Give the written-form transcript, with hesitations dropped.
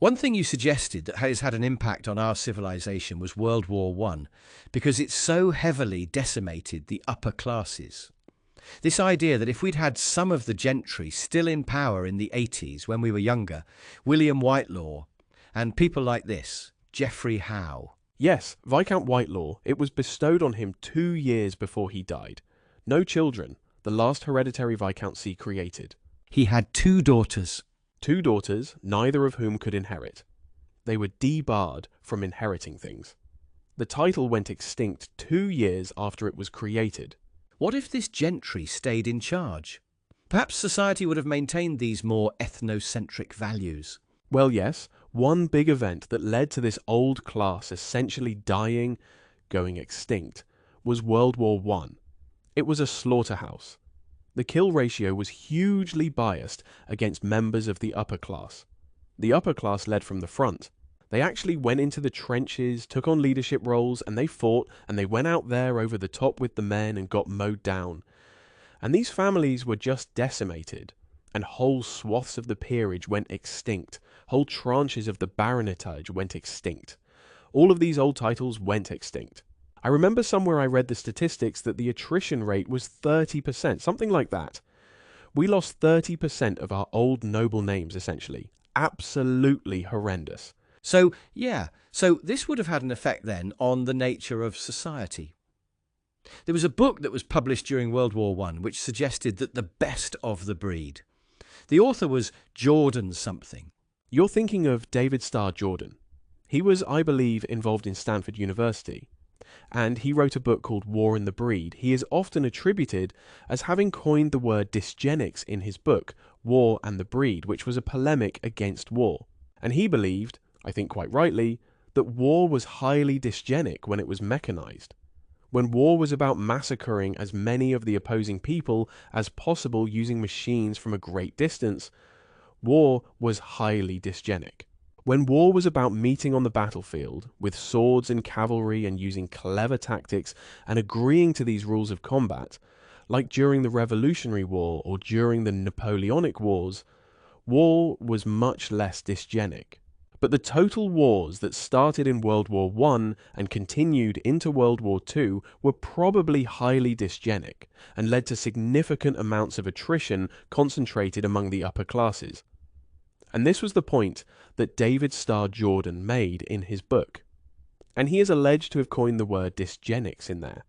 One thing you suggested that has had an impact on our civilization was World War One, because it so heavily decimated the upper classes. This idea that if we'd had some of the gentry still in power in the 80s when we were younger, William Whitelaw, and people like this, Geoffrey Howe. Yes, Viscount Whitelaw, it was bestowed on him 2 years before he died. No children, the last hereditary viscountcy created. He had two daughters. 2 daughters, neither of whom could inherit. They were debarred from inheriting things. The title went extinct 2 years after it was created. What if this gentry stayed in charge? Perhaps society would have maintained these more ethnocentric values. Well, yes, one big event that led to this old class essentially dying, going extinct, was World War One. It was a slaughterhouse. The kill ratio was hugely biased against members of the upper class. The upper class led from the front. They actually went into the trenches, took on leadership roles, and they fought, and they went out there over the top with the men and got mowed down. And these families were just decimated, and whole swaths of the peerage went extinct. Whole tranches of the baronetage went extinct. All of these old titles went extinct. I remember somewhere I read the statistics that the attrition rate was 30%, something like that. We lost 30% of our old noble names, essentially. Absolutely horrendous. So this would have had an effect then on the nature of society. There was a book that was published during World War One which suggested that the best of the breed. The author was Jordan something. You're thinking of David Starr Jordan. He was, I believe, involved in Stanford University, and he wrote a book called War and the Breed. He is often attributed as having coined the word dysgenics in his book, War and the Breed, which was a polemic against war. And he believed, I think quite rightly, that war was highly dysgenic when it was mechanized. When war was about massacring as many of the opposing people as possible using machines from a great distance, war was highly dysgenic. When war was about meeting on the battlefield with swords and cavalry and using clever tactics and agreeing to these rules of combat, like during the Revolutionary War or during the Napoleonic Wars, war was much less dysgenic. But the total wars that started in World War I and continued into World War II were probably highly dysgenic and led to significant amounts of attrition concentrated among the upper classes. And this was the point that David Starr Jordan made in his book. And he is alleged to have coined the word dysgenics in there.